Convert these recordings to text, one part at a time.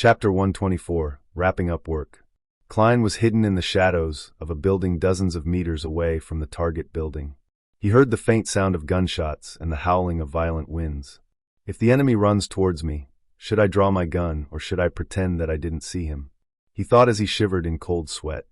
Chapter 124, Wrapping Up Work. Klein was hidden in the shadows of a building dozens of meters away from the target building. He heard the faint sound of gunshots and the howling of violent winds. If the enemy runs towards me, should I draw my gun or should I pretend that I didn't see him? He thought as he shivered in cold sweat.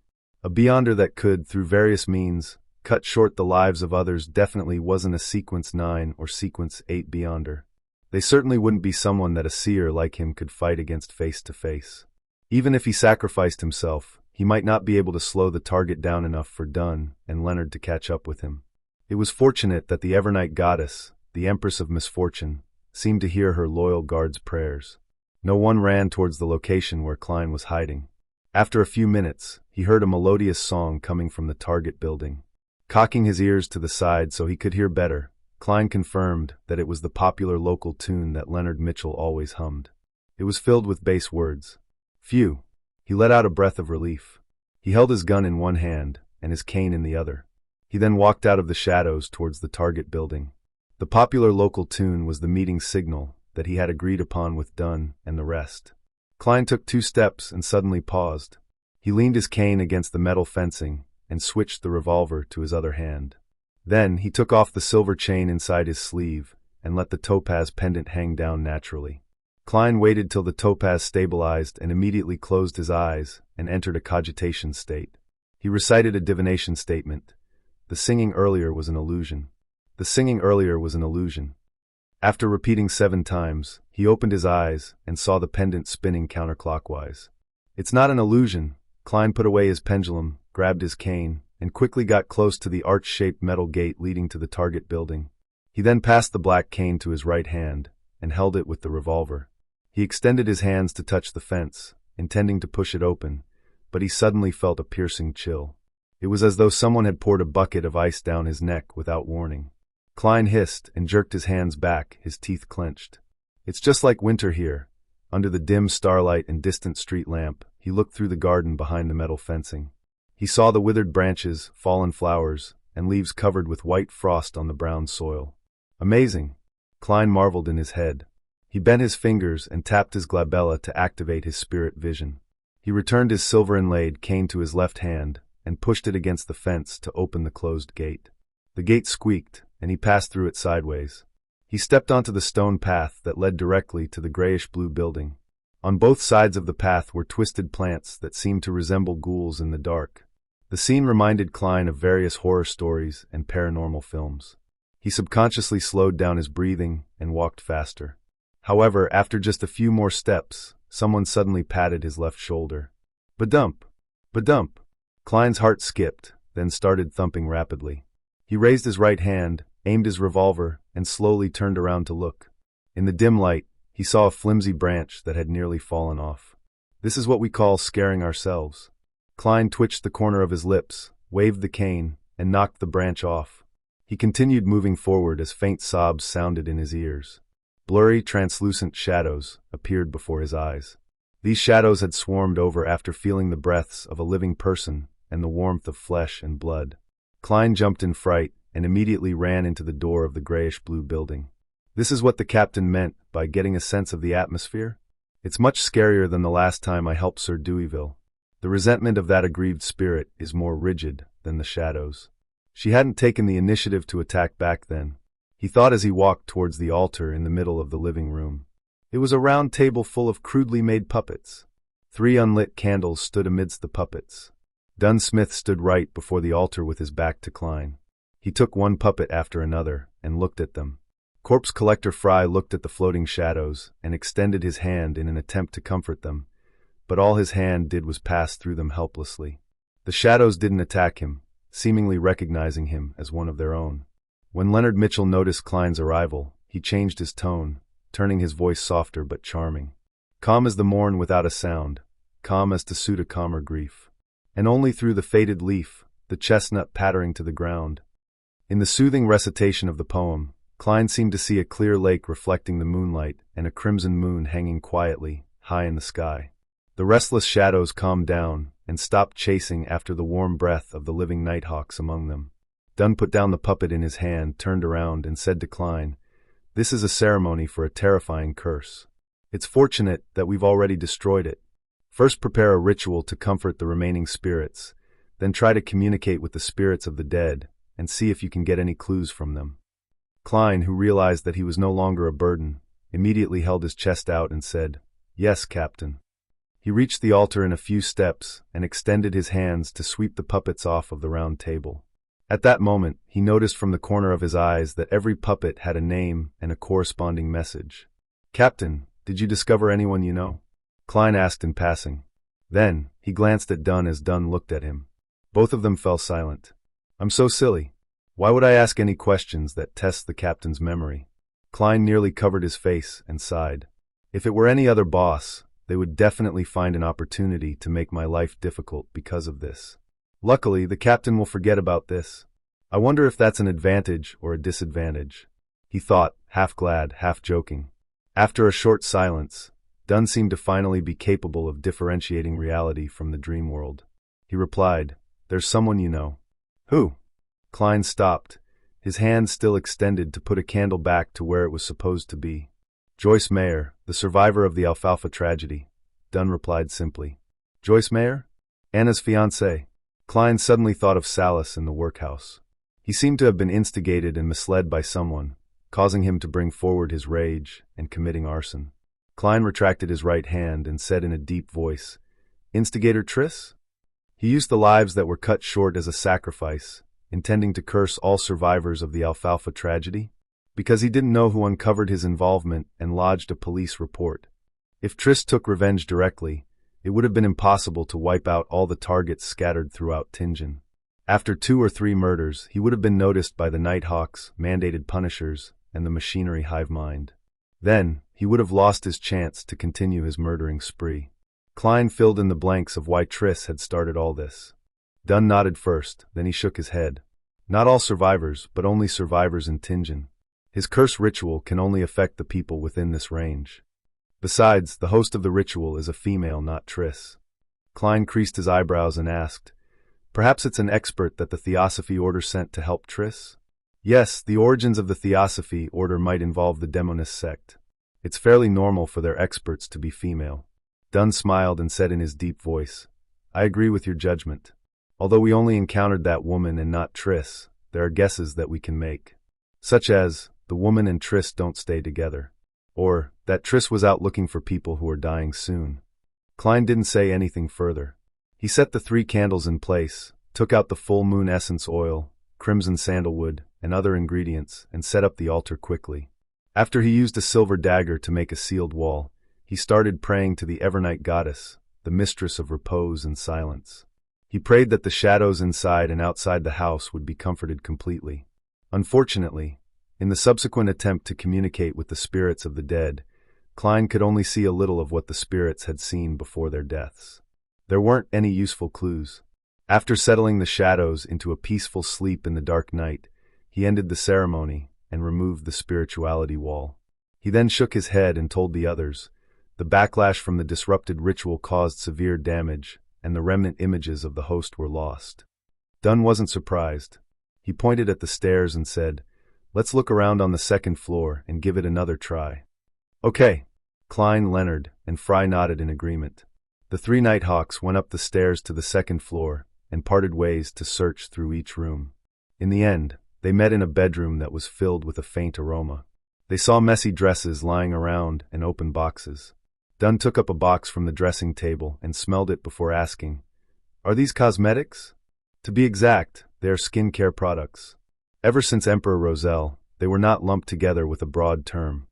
A beyonder that could, through various means, cut short the lives of others definitely wasn't a Sequence 9 or Sequence 8 beyonder. They certainly wouldn't be someone that a seer like him could fight against face to face. Even if he sacrificed himself, he might not be able to slow the target down enough for Dunn and Leonard to catch up with him. It was fortunate that the Evernight goddess, the Empress of Misfortune, seemed to hear her loyal guard's prayers. No one ran towards the location where Klein was hiding. After a few minutes, he heard a melodious song coming from the target building. Cocking his ears to the side so he could hear better, Klein confirmed that it was the popular local tune that Leonard Mitchell always hummed. It was filled with bass words. Phew! He let out a breath of relief. He held his gun in one hand and his cane in the other. He then walked out of the shadows towards the target building. The popular local tune was the meeting signal that he had agreed upon with Dunn and the rest. Klein took 2 steps and suddenly paused. He leaned his cane against the metal fencing and switched the revolver to his other hand. Then he took off the silver chain inside his sleeve and let the topaz pendant hang down naturally. Klein waited till the topaz stabilized and immediately closed his eyes and entered a cogitation state. He recited a divination statement. The singing earlier was an illusion. The singing earlier was an illusion. After repeating 7 times, he opened his eyes and saw the pendant spinning counterclockwise. It's not an illusion. Klein put away his pendulum, grabbed his cane, and quickly got close to the arch-shaped metal gate leading to the target building. He then passed the black cane to his right hand and held it with the revolver. He extended his hands to touch the fence, intending to push it open, but he suddenly felt a piercing chill. It was as though someone had poured a bucket of ice down his neck without warning. Klein hissed and jerked his hands back, his teeth clenched. It's just like winter here. Under the dim starlight and distant street lamp, he looked through the garden behind the metal fencing. He saw the withered branches, fallen flowers, and leaves covered with white frost on the brown soil. Amazing! Klein marveled in his head. He bent his fingers and tapped his glabella to activate his spirit vision. He returned his silver-inlaid cane to his left hand and pushed it against the fence to open the closed gate. The gate squeaked, and he passed through it sideways. He stepped onto the stone path that led directly to the grayish-blue building. On both sides of the path were twisted plants that seemed to resemble ghouls in the dark. The scene reminded Klein of various horror stories and paranormal films. He subconsciously slowed down his breathing and walked faster. However, after just a few more steps, someone suddenly patted his left shoulder. Badump! Badump! Klein's heart skipped, then started thumping rapidly. He raised his right hand, aimed his revolver, and slowly turned around to look. In the dim light, he saw a flimsy branch that had nearly fallen off. This is what we call scaring ourselves. Klein twitched the corner of his lips, waved the cane, and knocked the branch off. He continued moving forward as faint sobs sounded in his ears. Blurry, translucent shadows appeared before his eyes. These shadows had swarmed over after feeling the breaths of a living person and the warmth of flesh and blood. Klein jumped in fright and immediately ran into the door of the grayish-blue building. This is what the captain meant by getting a sense of the atmosphere? It's much scarier than the last time I helped Sir Deweyville. The resentment of that aggrieved spirit is more rigid than the shadows. She hadn't taken the initiative to attack back then. He thought as he walked towards the altar in the middle of the living room. It was a round table full of crudely made puppets. 3 unlit candles stood amidst the puppets. Dunn Smith stood right before the altar with his back to Klein. He took one puppet after another and looked at them. Corpse Collector Fry looked at the floating shadows and extended his hand in an attempt to comfort them, but all his hand did was pass through them helplessly. The shadows didn't attack him, seemingly recognizing him as one of their own. When Leonard Mitchell noticed Klein's arrival, he changed his tone, turning his voice softer but charming. Calm as the morn without a sound, calm as to suit a calmer grief. And only through the faded leaf, the chestnut pattering to the ground. In the soothing recitation of the poem, Klein seemed to see a clear lake reflecting the moonlight and a crimson moon hanging quietly, high in the sky. The restless shadows calmed down and stopped chasing after the warm breath of the living nighthawks among them. Dunn put down the puppet in his hand, turned around, and said to Klein, "This is a ceremony for a terrifying curse. It's fortunate that we've already destroyed it. First prepare a ritual to comfort the remaining spirits, then try to communicate with the spirits of the dead, and see if you can get any clues from them." Klein, who realized that he was no longer a burden, immediately held his chest out and said, "Yes, Captain." He reached the altar in a few steps and extended his hands to sweep the puppets off of the round table. At that moment, he noticed from the corner of his eyes that every puppet had a name and a corresponding message. "Captain, did you discover anyone you know?" Klein asked in passing. Then, he glanced at Dunn as Dunn looked at him. Both of them fell silent. "I'm so silly. Why would I ask any questions that test the captain's memory?" Klein nearly covered his face and sighed. "If it were any other boss, they would definitely find an opportunity to make my life difficult because of this. Luckily, the captain will forget about this. I wonder if that's an advantage or a disadvantage," he thought, half glad, half joking. After a short silence, Dunn seemed to finally be capable of differentiating reality from the dream world. He replied, "There's someone you know." "Who?" Klein stopped, his hand still extended to put a candle back to where it was supposed to be. "Joyce Mayer, the survivor of the Alfalfa tragedy," Dunn replied simply. "Joyce Mayer? Anna's fiancée?" Klein suddenly thought of Salas in the workhouse. He seemed to have been instigated and misled by someone, causing him to bring forward his rage and committing arson. Klein retracted his right hand and said in a deep voice, "Instigator Triss?" He used the lives that were cut short as a sacrifice, intending to curse all survivors of the Alfalfa tragedy, because he didn't know who uncovered his involvement and lodged a police report. If Triss took revenge directly, it would have been impossible to wipe out all the targets scattered throughout Tingen. After 2 or 3 murders, he would have been noticed by the Nighthawks, mandated punishers, and the machinery hive mind. Then, he would have lost his chance to continue his murdering spree. Klein filled in the blanks of why Triss had started all this. Dunn nodded first, then he shook his head. "Not all survivors, but only survivors in Tingen. His curse ritual can only affect the people within this range. Besides, the host of the ritual is a female, not Triss." Klein creased his eyebrows and asked, "Perhaps it's an expert that the Theosophy Order sent to help Triss?" "Yes, the origins of the Theosophy Order might involve the Demonist sect. It's fairly normal for their experts to be female." Dunn smiled and said in his deep voice, "I agree with your judgment. Although we only encountered that woman and not Triss, there are guesses that we can make. Such as, the woman and Triss don't stay together. Or, that Triss was out looking for people who are dying soon." Klein didn't say anything further. He set the 3 candles in place, took out the full moon essence oil, crimson sandalwood, and other ingredients, and set up the altar quickly. After he used a silver dagger to make a sealed wall, he started praying to the Evernight goddess, the mistress of repose and silence. He prayed that the shadows inside and outside the house would be comforted completely. Unfortunately, in the subsequent attempt to communicate with the spirits of the dead, Klein could only see a little of what the spirits had seen before their deaths. There weren't any useful clues. After settling the shadows into a peaceful sleep in the dark night, he ended the ceremony and removed the spirituality wall. He then shook his head and told the others, the backlash from the disrupted ritual caused severe damage, and the remnant images of the host were lost. Dunn wasn't surprised. He pointed at the stairs and said, "Let's look around on the 2nd floor and give it another try." "Okay." Klein, Leonard, and Fry nodded in agreement. The 3 Nighthawks went up the stairs to the 2nd floor and parted ways to search through each room. In the end, they met in a bedroom that was filled with a faint aroma. They saw messy dresses lying around and open boxes. Dunn took up a box from the dressing table and smelled it before asking, "Are these cosmetics?" "To be exact, they are skincare products. Ever since Emperor Roselle, they were not lumped together with a broad term,"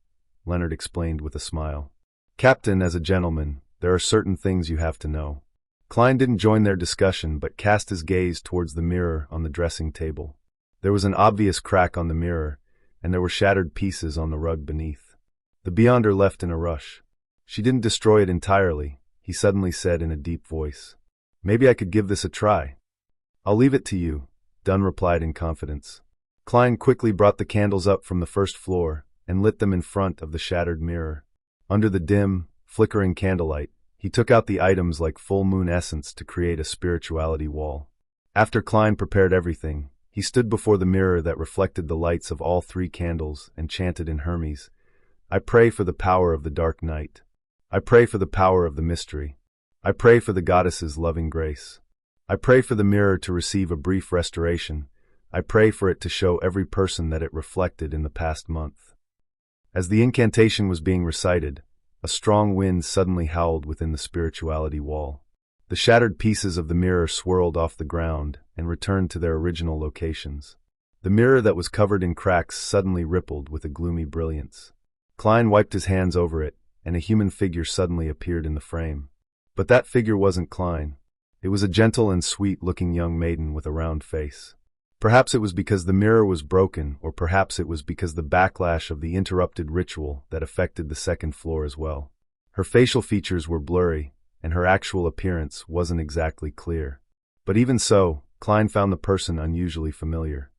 Leonard explained with a smile. "Captain, as a gentleman, there are certain things you have to know." Klein didn't join their discussion but cast his gaze towards the mirror on the dressing table. There was an obvious crack on the mirror, and there were shattered pieces on the rug beneath. The Beyonder left in a rush. "She didn't destroy it entirely," he suddenly said in a deep voice. "Maybe I could give this a try." "I'll leave it to you," Dunn replied in confidence. Klein quickly brought the candles up from the 1st floor and lit them in front of the shattered mirror. Under the dim, flickering candlelight, he took out the items like full moon essence to create a spirituality wall. After Klein prepared everything, he stood before the mirror that reflected the lights of all 3 candles and chanted in Hermes, "I pray for the power of the dark night." I pray for the power of the mystery. I pray for the goddess's loving grace. I pray for the mirror to receive a brief restoration. I pray for it to show every person that it reflected in the past month. As the incantation was being recited, a strong wind suddenly howled within the spirituality wall. The shattered pieces of the mirror swirled off the ground and returned to their original locations. The mirror that was covered in cracks suddenly rippled with a gloomy brilliance. Klein wiped his hands over it, and a human figure suddenly appeared in the frame. But that figure wasn't Klein. It was a gentle and sweet-looking young maiden with a round face. Perhaps it was because the mirror was broken, or perhaps it was because the backlash of the interrupted ritual that affected the second floor as well. Her facial features were blurry, and her actual appearance wasn't exactly clear. But even so, Klein found the person unusually familiar.